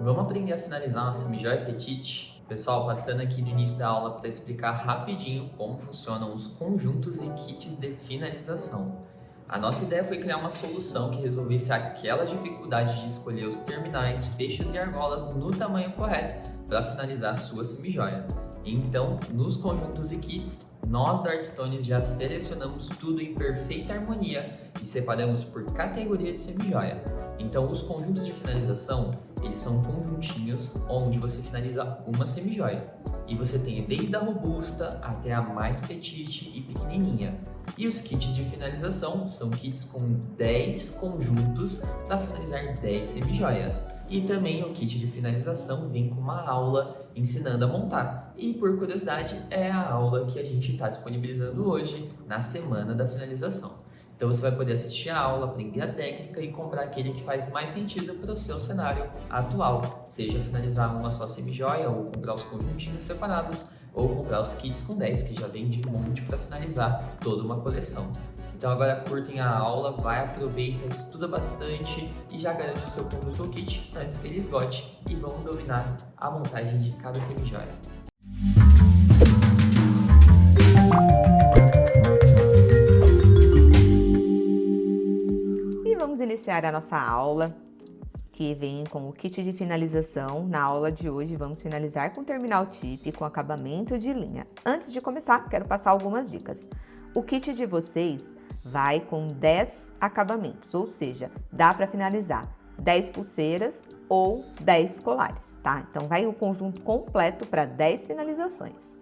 Vamos aprender a finalizar uma semijoia petite? Pessoal, passando aqui no início da aula para explicar rapidinho como funcionam os conjuntos e kits de finalização. A nossa ideia foi criar uma solução que resolvesse aquelas dificuldades de escolher os terminais, fechos e argolas no tamanho correto para finalizar a sua semijoia. Então, nos conjuntos e kits, nós da Artstone já selecionamos tudo em perfeita harmonia e separamos por categoria de semijoia. Então, os conjuntos de finalização, eles são conjuntinhos onde você finaliza uma semijoia. E você tem desde a robusta até a mais petite e pequenininha. E os kits de finalização são kits com 10 conjuntos para finalizar 10 semijoias. E também o kit de finalização vem com uma aula ensinando a montar. E por curiosidade, é a aula que a gente está disponibilizando hoje na semana da finalização. Então você vai poder assistir a aula, aprender a técnica e comprar aquele que faz mais sentido para o seu cenário atual. Seja finalizar uma só semijoia, ou comprar os conjuntinhos separados, ou comprar os kits com 10, que já vem de monte para finalizar toda uma coleção. Então agora curtem a aula, vai, aproveita, estuda bastante e já garante o seu conjunto ou kit antes que ele esgote e vamos dominar a montagem de cada semijoia. Vamos iniciar a nossa aula, que vem com o kit de finalização. Na aula de hoje, vamos finalizar com terminal tip com acabamento de linha. Antes de começar, quero passar algumas dicas. O kit de vocês vai com 10 acabamentos, ou seja, dá para finalizar 10 pulseiras ou 10 colares, tá? Então, vai o conjunto completo para 10 finalizações.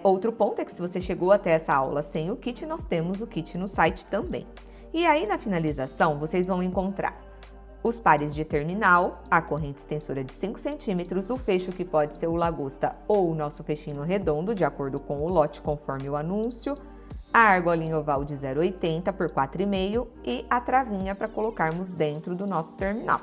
Outro ponto é que se você chegou até essa aula sem o kit, nós temos o kit no site também. E aí, na finalização, vocês vão encontrar os pares de terminal, a corrente extensora de 5 centímetros, o fecho que pode ser o lagosta ou o nosso fechinho redondo, de acordo com o lote, conforme o anúncio, a argolinha oval de 0,80 por 4,5 e a travinha para colocarmos dentro do nosso terminal.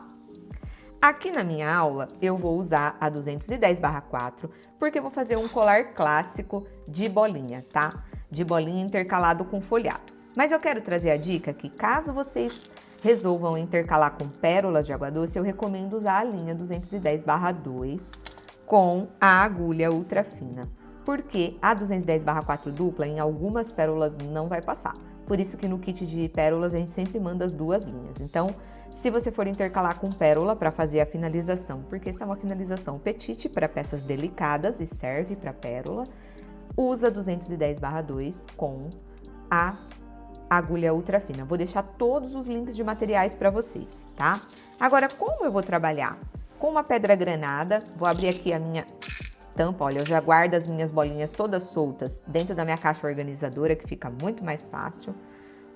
Aqui na minha aula, eu vou usar a 210/4, porque eu vou fazer um colar clássico de bolinha, tá? De bolinha intercalado com folhado. Mas eu quero trazer a dica que, caso vocês resolvam intercalar com pérolas de água doce, eu recomendo usar a linha 210/2 com a agulha ultra fina, porque a 210/4 dupla em algumas pérolas não vai passar. Por isso que no kit de pérolas a gente sempre manda as duas linhas. Então, se você for intercalar com pérola para fazer a finalização, porque essa é uma finalização petite para peças delicadas e serve para pérola, usa 210/2 com a agulha ultra fina. Vou deixar todos os links de materiais para vocês, tá? Agora, como eu vou trabalhar? Com uma pedra granada, vou abrir aqui a minha tampa, olha, eu já guardo as minhas bolinhas todas soltas dentro da minha caixa organizadora, que fica muito mais fácil.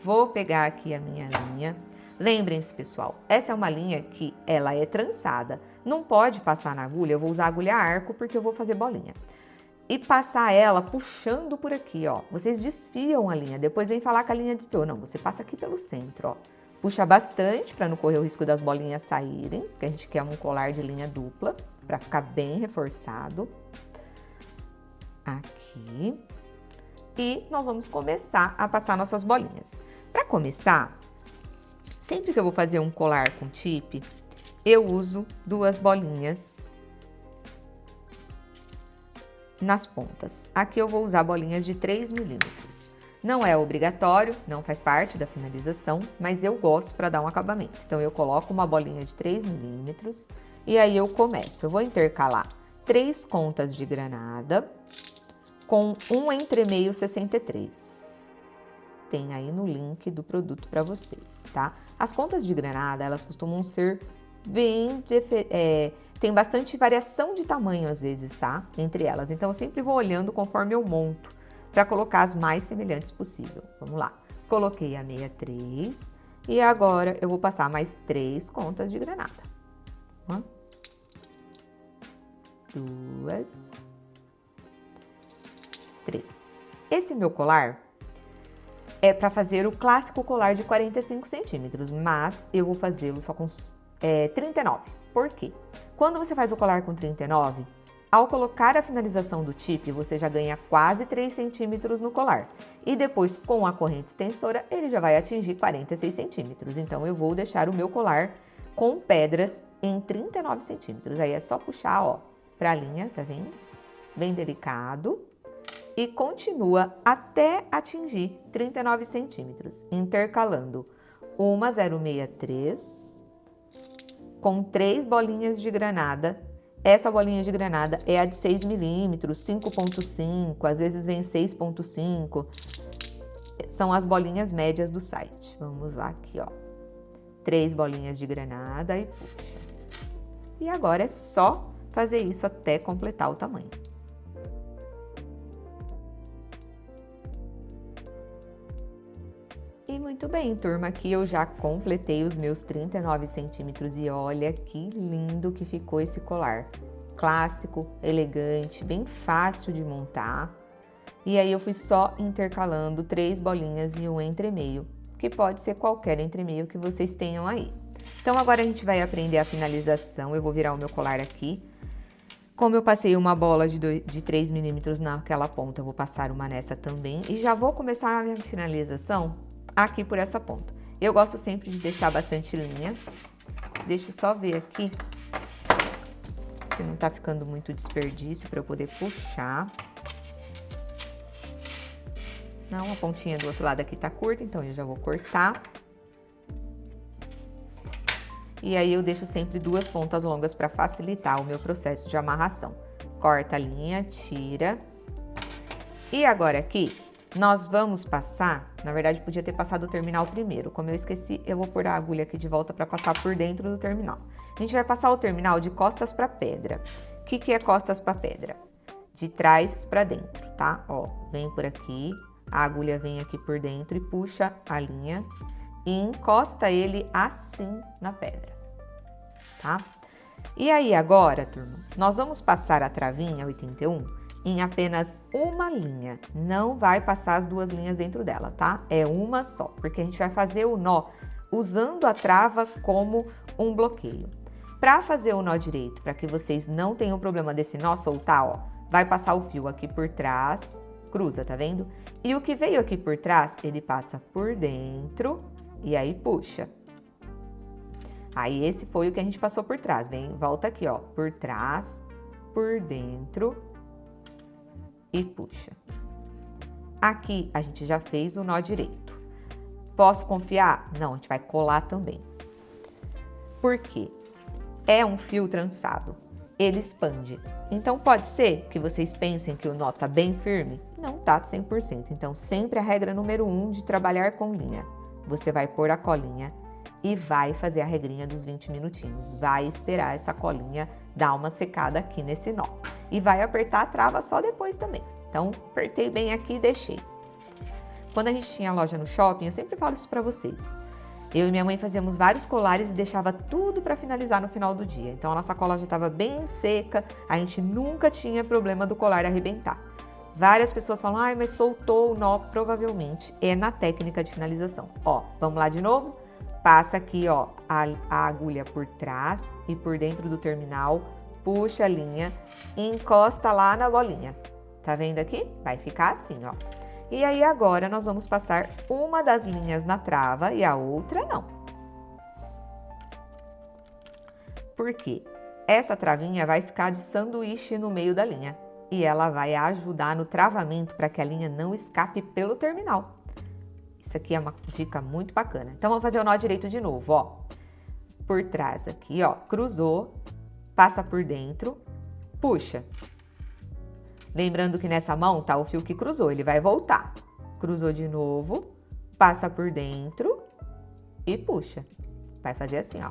Vou pegar aqui a minha linha. Lembrem-se, pessoal, essa é uma linha que ela é trançada. Não pode passar na agulha, eu vou usar a agulha arco porque eu vou fazer bolinha. E passar ela puxando por aqui, ó. Vocês desfiam a linha, depois vem falar que a linha desfiou. Não, você passa aqui pelo centro, ó. Puxa bastante para não correr o risco das bolinhas saírem, porque a gente quer um colar de linha dupla, para ficar bem reforçado. Aqui. E nós vamos começar a passar nossas bolinhas. Para começar, sempre que eu vou fazer um colar com tip, eu uso duas bolinhas nas pontas. Aqui eu vou usar bolinhas de 3 milímetros. Não é obrigatório, não faz parte da finalização, mas eu gosto para dar um acabamento. Então, eu coloco uma bolinha de 3 milímetros e aí eu começo. Eu vou intercalar 3 contas de granada com um entremeio 63. Tem aí no link do produto para vocês, tá? As contas de granada, elas costumam ser bem tem bastante variação de tamanho às vezes, tá? Entre elas. Então, eu sempre vou olhando conforme eu monto para colocar as mais semelhantes possível. Vamos lá. Coloquei a 63 e agora eu vou passar mais 3 contas de granada. 1, 2, 3. Esse meu colar é para fazer o clássico colar de 45 centímetros, mas eu vou fazê-lo só com 39. Por quê? Quando você faz o colar com 39, ao colocar a finalização do tip, você já ganha quase 3 centímetros no colar. E depois, com a corrente extensora, ele já vai atingir 46 centímetros. Então, eu vou deixar o meu colar com pedras em 39 centímetros. Aí é só puxar, ó, pra linha, tá vendo? Bem delicado. E continua até atingir 39 centímetros, intercalando uma 063 com 3 bolinhas de granada. Essa bolinha de granada é a de 6 milímetros, 5,5, às vezes vem 6,5. São as bolinhas médias do site. Vamos lá aqui, ó. 3 bolinhas de granada e puxa. E agora é só fazer isso até completar o tamanho. E muito bem, turma, aqui eu já completei os meus 39 centímetros e olha que lindo que ficou esse colar. Clássico, elegante, bem fácil de montar. E aí eu fui só intercalando 3 bolinhas e um entremeio, que pode ser qualquer entremeio que vocês tenham aí. Então agora a gente vai aprender a finalização. Eu vou virar o meu colar aqui. Como eu passei uma bola de 3 milímetros naquela ponta, eu vou passar uma nessa também. E já vou começar a minha finalização aqui por essa ponta. Eu gosto sempre de deixar bastante linha. Deixa eu só ver aqui se não tá ficando muito desperdício para eu poder puxar. Não, a pontinha do outro lado aqui tá curta, então eu já vou cortar. E aí eu deixo sempre 2 pontas longas para facilitar o meu processo de amarração. Corta a linha, tira. E agora aqui, nós vamos passar, na verdade podia ter passado o terminal primeiro, como eu esqueci, eu vou pôr a agulha aqui de volta para passar por dentro do terminal. A gente vai passar o terminal de costas para pedra. O que é costas para pedra? De trás para dentro, tá? Ó, vem por aqui, a agulha vem aqui por dentro e puxa a linha e encosta ele assim na pedra, tá? E aí agora, turma, nós vamos passar a travinha 81 em apenas uma linha, não vai passar as 2 linhas dentro dela, tá? É uma só, porque a gente vai fazer o nó usando a trava como um bloqueio. Para fazer o nó direito, para que vocês não tenham problema desse nó soltar, ó, vai passar o fio aqui por trás, cruza, tá vendo? E o que veio aqui por trás, ele passa por dentro e aí puxa. Aí esse foi o que a gente passou por trás, vem, volta aqui, ó, por trás, por dentro e puxa. Aqui a gente já fez o nó direito. Posso confiar? Não, a gente vai colar também. Por quê? É um fio trançado, ele expande. Então pode ser que vocês pensem que o nó tá bem firme? Não tá 100%. Então sempre a regra número 1 de trabalhar com linha. Você vai pôr a colinha e vai fazer a regrinha dos 20 minutinhos. Vai esperar essa colinha dar uma secada aqui nesse nó. E vai apertar a trava só depois também. Então, apertei bem aqui e deixei. Quando a gente tinha loja no shopping, eu sempre falo isso pra vocês. Eu e minha mãe fazíamos vários colares e deixava tudo para finalizar no final do dia. Então, a nossa cola já estava bem seca, a gente nunca tinha problema do colar arrebentar. Várias pessoas falam, ai, mas soltou o nó, provavelmente é na técnica de finalização. Ó, vamos lá de novo? Passa aqui, ó, a agulha por trás e por dentro do terminal, puxa a linha, encosta lá na bolinha. Tá vendo aqui? Vai ficar assim, ó. E aí agora nós vamos passar uma das linhas na trava e a outra não. Por quê? Essa travinha vai ficar de sanduíche no meio da linha e ela vai ajudar no travamento para que a linha não escape pelo terminal. Isso aqui é uma dica muito bacana. Então vamos fazer o nó direito de novo, ó. Por trás aqui, ó, cruzou, passa por dentro, puxa. Lembrando que nessa mão tá o fio que cruzou, ele vai voltar. Cruzou de novo, passa por dentro e puxa. Vai fazer assim, ó.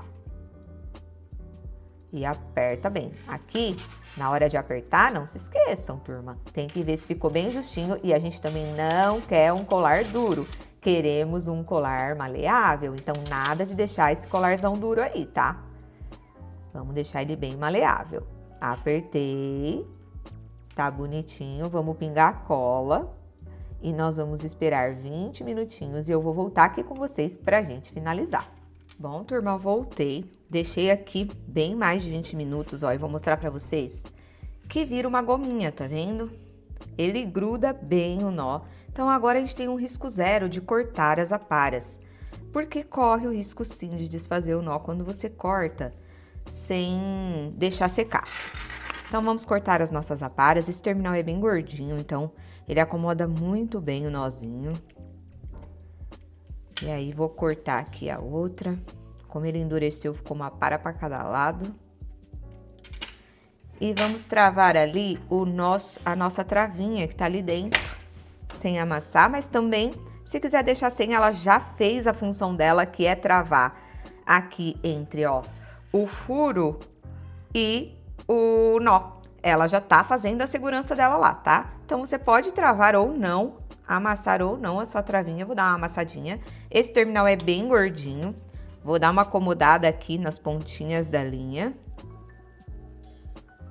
E aperta bem. Aqui, na hora de apertar, não se esqueçam, turma. Tem que ver se ficou bem justinho e a gente também não quer um colar duro. Queremos um colar maleável, então nada de deixar esse colarzão duro aí, tá? Vamos deixar ele bem maleável. Apertei. Tá bonitinho, vamos pingar a cola e nós vamos esperar 20 minutinhos e eu vou voltar aqui com vocês pra gente finalizar. Bom, turma, voltei, deixei aqui bem mais de 20 minutos, ó, e vou mostrar pra vocês que vira uma gominha, tá vendo? Ele gruda bem o nó, então agora a gente tem um risco zero de cortar as aparas. porque corre o risco sim de desfazer o nó quando você corta sem deixar secar. Então vamos cortar as nossas aparas. Esse terminal é bem gordinho, então ele acomoda muito bem o nozinho. E aí vou cortar aqui a outra. Como ele endureceu, ficou uma para cada lado. E vamos travar ali a nossa travinha que tá ali dentro, sem amassar, mas também, se quiser deixar sem, ela já fez a função dela, que é travar aqui entre, ó, o furo e o nó. Ela já tá fazendo a segurança dela lá, tá? Então, você pode travar ou não, amassar ou não a sua travinha. Eu vou dar uma amassadinha. Esse terminal é bem gordinho. Vou dar uma acomodada aqui nas pontinhas da linha,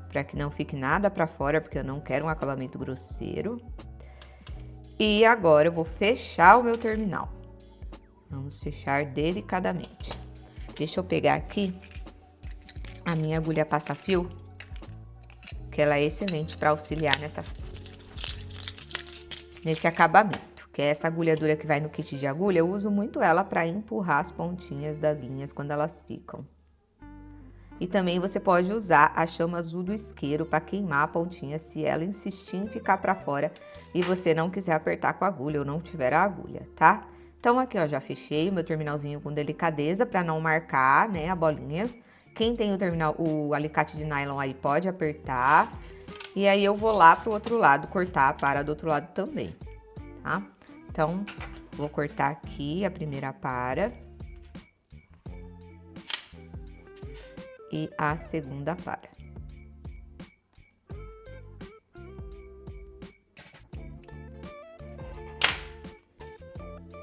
para que não fique nada para fora, porque eu não quero um acabamento grosseiro. E agora eu vou fechar o meu terminal. Vamos fechar delicadamente. Deixa eu pegar aqui a minha agulha passa-fio, que ela é excelente para auxiliar nesse acabamento. Que é essa agulha dura que vai no kit de agulha, eu uso muito ela para empurrar as pontinhas das linhas quando elas ficam. E também você pode usar a chama azul do isqueiro para queimar a pontinha se ela insistir em ficar para fora e você não quiser apertar com a agulha ou não tiver a agulha, tá? Então aqui, ó, já fechei o meu terminalzinho com delicadeza para não marcar, né, a bolinha. Quem tem o alicate de nylon aí pode apertar. E aí eu vou lá pro outro lado cortar a para do outro lado também, tá? Então, vou cortar aqui a primeira para e a segunda para.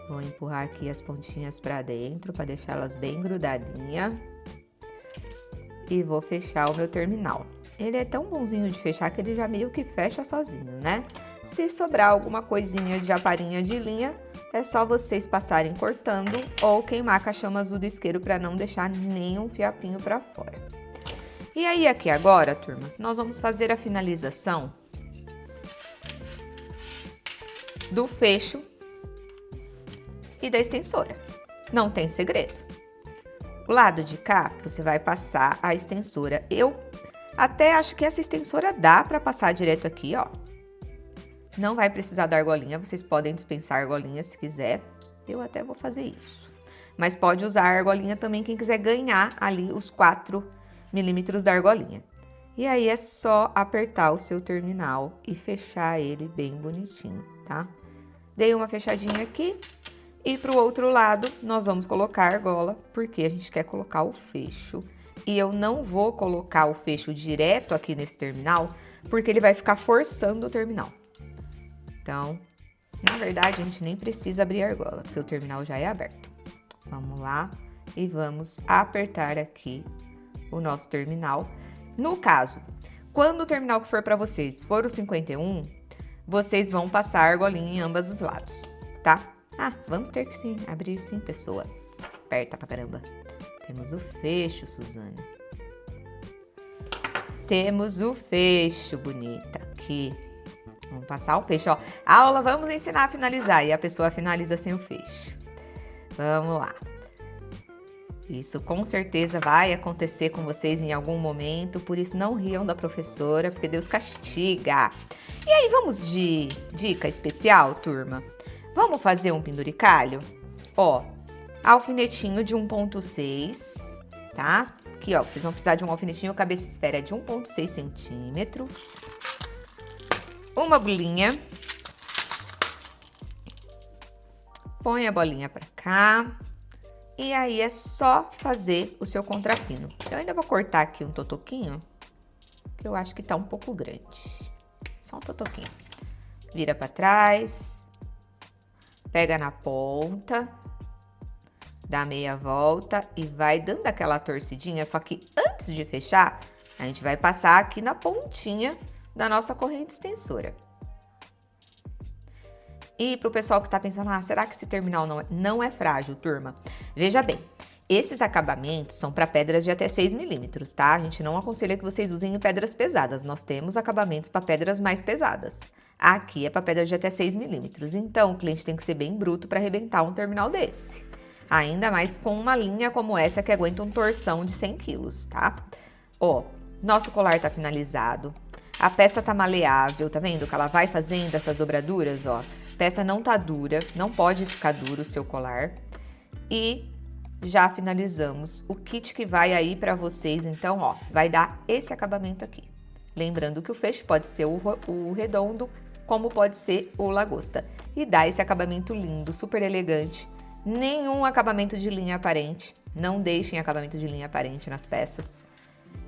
Vou empurrar aqui as pontinhas para dentro para deixá-las bem grudadinhas. E vou fechar o meu terminal. Ele é tão bonzinho de fechar que ele já meio que fecha sozinho, né? Se sobrar alguma coisinha de aparinha de linha, é só vocês passarem cortando ou queimar com a chama azul do isqueiro para não deixar nenhum fiapinho para fora. E aí aqui agora, turma, nós vamos fazer a finalização do fecho e da extensora. Não tem segredo. O lado de cá, você vai passar a extensora. Eu até acho que essa extensora dá para passar direto aqui, ó. Não vai precisar da argolinha, vocês podem dispensar a argolinha se quiser. Eu até vou fazer isso. Mas pode usar a argolinha também quem quiser ganhar ali os 4 milímetros da argolinha. E aí é só apertar o seu terminal e fechar ele bem bonitinho, tá? Dei uma fechadinha aqui. E pro outro lado, nós vamos colocar a argola, porque a gente quer colocar o fecho. E eu não vou colocar o fecho direto aqui nesse terminal, porque ele vai ficar forçando o terminal. Então, na verdade, a gente nem precisa abrir a argola, porque o terminal já é aberto. Vamos lá e vamos apertar aqui o nosso terminal. No caso, quando o terminal que for para vocês for o 51, vocês vão passar a argolinha em ambos os lados, tá? Ah, vamos ter que sim, abrir sim, pessoa. Esperta pra caramba. Temos o fecho, Suzana. Temos o fecho, bonita, aqui. Vamos passar o fecho, ó. Aula, vamos ensinar a finalizar. E a pessoa finaliza sem o fecho. Vamos lá. Isso com certeza vai acontecer com vocês em algum momento, por isso não riam da professora, porque Deus castiga. E aí, vamos de dica especial, turma? Vamos fazer um penduricalho? Ó, alfinetinho de 1,6, tá? Aqui, ó, vocês vão precisar de um alfinetinho, cabeça esfera de 1,6 centímetro. Uma bolinha. Põe a bolinha pra cá. E aí é só fazer o seu contrapino. Eu ainda vou cortar aqui um totoquinho, que eu acho que tá um pouco grande. Só um totoquinho. Vira pra trás. Pega na ponta. Dá meia volta e vai dando aquela torcidinha. Só que antes de fechar, a gente vai passar aqui na pontinha da nossa corrente extensora. E pro pessoal que tá pensando, será que esse terminal não é frágil, turma? Veja bem, esses acabamentos são para pedras de até 6 milímetros, tá? A gente não aconselha que vocês usem em pedras pesadas. Nós temos acabamentos para pedras mais pesadas. Aqui é para pedras de até 6 milímetros. Então, o cliente tem que ser bem bruto para arrebentar um terminal desse. Ainda mais com uma linha como essa que aguenta um torção de 100 quilos, tá? Ó, nosso colar tá finalizado. A peça tá maleável, tá vendo que ela vai fazendo essas dobraduras, ó. A peça não tá dura, não pode ficar duro o seu colar. E já finalizamos o kit que vai aí para vocês, então, ó, vai dar esse acabamento aqui. Lembrando que o fecho pode ser o redondo, como pode ser o lagosta. E dá esse acabamento lindo, super elegante. Nenhum acabamento de linha aparente. Não deixem acabamento de linha aparente nas peças.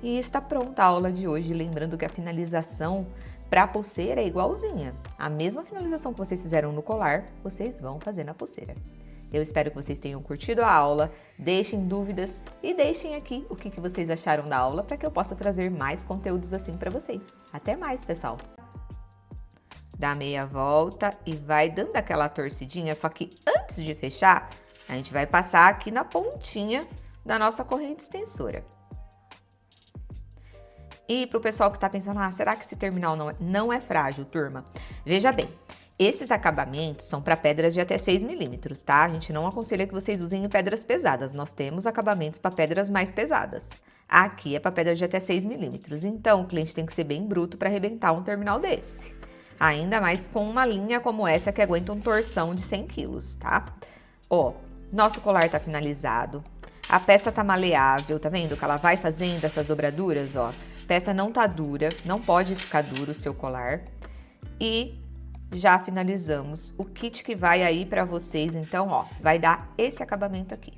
E está pronta a aula de hoje. Lembrando que a finalização para a pulseira é igualzinha. A mesma finalização que vocês fizeram no colar, vocês vão fazer na pulseira. Eu espero que vocês tenham curtido a aula, deixem dúvidas e deixem aqui o que vocês acharam da aula para que eu possa trazer mais conteúdos assim para vocês. Até mais, pessoal! Dá meia volta e vai dando aquela torcidinha, só que antes de fechar, a gente vai passar aqui na pontinha da nossa corrente extensora. E para o pessoal que está pensando, será que esse terminal não é frágil, turma? Veja bem, esses acabamentos são para pedras de até 6 milímetros, tá? A gente não aconselha que vocês usem em pedras pesadas, nós temos acabamentos para pedras mais pesadas. Aqui é para pedras de até 6 milímetros, então o cliente tem que ser bem bruto para arrebentar um terminal desse. Ainda mais com uma linha como essa que aguenta um torção de 100 quilos, tá? Ó, nosso colar tá finalizado, a peça tá maleável, tá vendo que ela vai fazendo essas dobraduras, ó. A peça não tá dura, não pode ficar duro o seu colar. E já finalizamos o kit que vai aí para vocês, então, ó, vai dar esse acabamento aqui.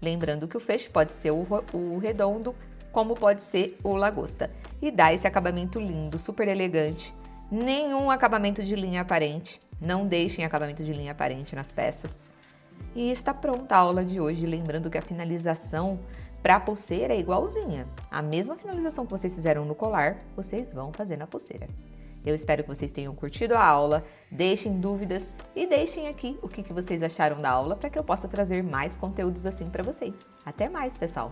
Lembrando que o fecho pode ser o redondo, como pode ser o lagosta. E dá esse acabamento lindo, super elegante. Nenhum acabamento de linha aparente. Não deixem acabamento de linha aparente nas peças. E está pronta a aula de hoje. Lembrando que a finalização para a pulseira é igualzinha. A mesma finalização que vocês fizeram no colar, vocês vão fazer na pulseira. Eu espero que vocês tenham curtido a aula, deixem dúvidas e deixem aqui o que vocês acharam da aula para que eu possa trazer mais conteúdos assim para vocês. Até mais, pessoal!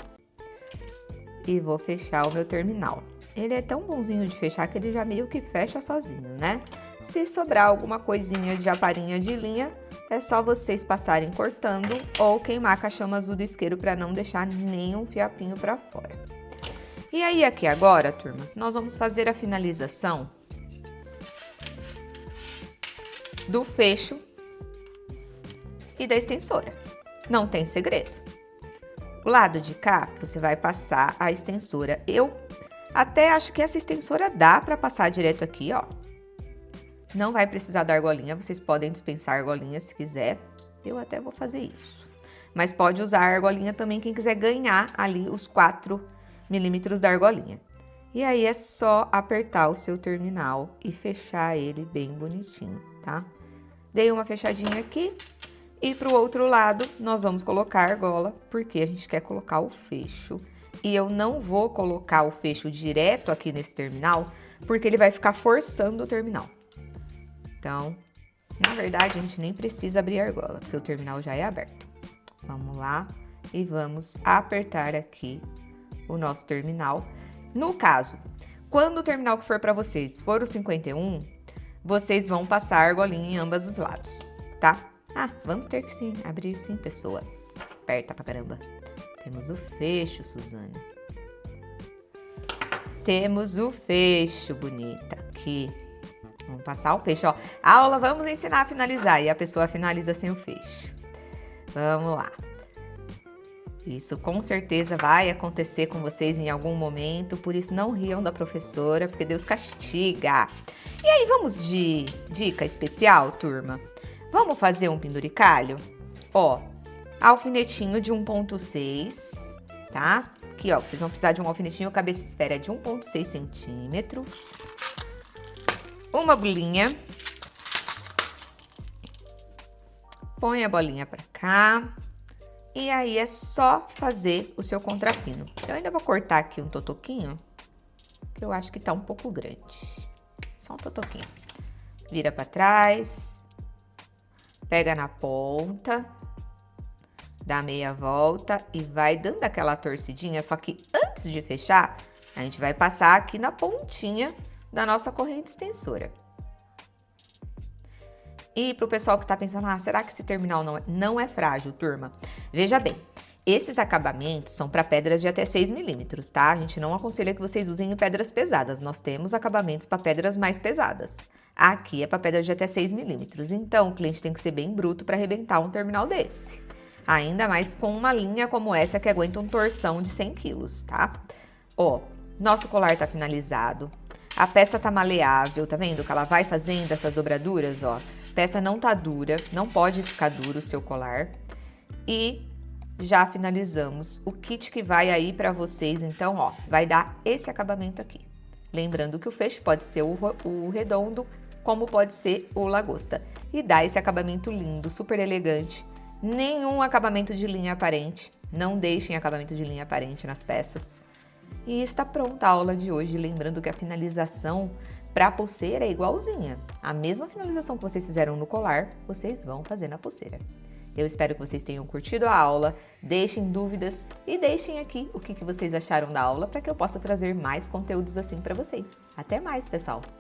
E vou fechar o meu terminal. Ele é tão bonzinho de fechar que ele já meio que fecha sozinho, né? Se sobrar alguma coisinha de aparinha de linha, é só vocês passarem cortando ou queimar a cachama azul do isqueiro para não deixar nenhum fiapinho para fora. E aí aqui agora, turma, nós vamos fazer a finalização do fecho e da extensora. Não tem segredo. O lado de cá, você vai passar a extensora. Eu até acho que essa extensora dá para passar direto aqui, ó. Não vai precisar da argolinha, vocês podem dispensar a argolinha se quiser. Eu até vou fazer isso. Mas pode usar a argolinha também quem quiser ganhar ali os 4 milímetros da argolinha. E aí é só apertar o seu terminal e fechar ele bem bonitinho, tá? Dei uma fechadinha aqui e pro outro lado nós vamos colocar a argola, porque a gente quer colocar o fecho. E eu não vou colocar o fecho direto aqui nesse terminal, porque ele vai ficar forçando o terminal. Então, na verdade, a gente nem precisa abrir a argola, porque o terminal já é aberto. Vamos lá e vamos apertar aqui o nosso terminal. No caso, quando o terminal que for para vocês for o 51, vocês vão passar a argolinha em ambos os lados, tá? Vamos ter que sim, abrir sim, pessoa. Esperta pra caramba. Temos o fecho, Suzana. Temos o fecho, bonita, aqui. Vamos passar o fecho, ó. Aula, vamos ensinar a finalizar. E a pessoa finaliza sem o fecho. Vamos lá. Isso com certeza vai acontecer com vocês em algum momento, por isso não riam da professora, porque Deus castiga. E aí, vamos de dica especial, turma? Vamos fazer um penduricalho? Ó, alfinetinho de 1,6, tá? Aqui, ó, vocês vão precisar de um alfinetinho, cabeça esfera de 1,6 centímetro. Uma bolinha. Põe a bolinha pra cá. E aí é só fazer o seu contrapino. Eu ainda vou cortar aqui um totoquinho, que eu acho que tá um pouco grande. Só um totoquinho. Vira pra trás. Pega na ponta. Dá meia volta e vai dando aquela torcidinha, só que antes de fechar, a gente vai passar aqui na pontinha da nossa corrente extensora. E para o pessoal que está pensando, será que esse terminal não é frágil, turma? Veja bem, esses acabamentos são para pedras de até 6 milímetros, tá? A gente não aconselha que vocês usem em pedras pesadas, nós temos acabamentos para pedras mais pesadas. Aqui é para pedras de até 6 milímetros, então o cliente tem que ser bem bruto para arrebentar um terminal desse. Ainda mais com uma linha como essa que aguenta uma torção de 100 quilos, tá? Ó, nosso colar tá finalizado, a peça tá maleável, tá vendo que ela vai fazendo essas dobraduras, ó. A peça não tá dura, não pode ficar duro o seu colar. E já finalizamos o kit que vai aí para vocês, então, ó, vai dar esse acabamento aqui. Lembrando que o fecho pode ser o redondo, como pode ser o lagosta. E dá esse acabamento lindo, super elegante. Nenhum acabamento de linha aparente, não deixem acabamento de linha aparente nas peças. E está pronta a aula de hoje, lembrando que a finalização para a pulseira é igualzinha. A mesma finalização que vocês fizeram no colar, vocês vão fazer na pulseira. Eu espero que vocês tenham curtido a aula, deixem dúvidas e deixem aqui o que vocês acharam da aula para que eu possa trazer mais conteúdos assim para vocês. Até mais, pessoal!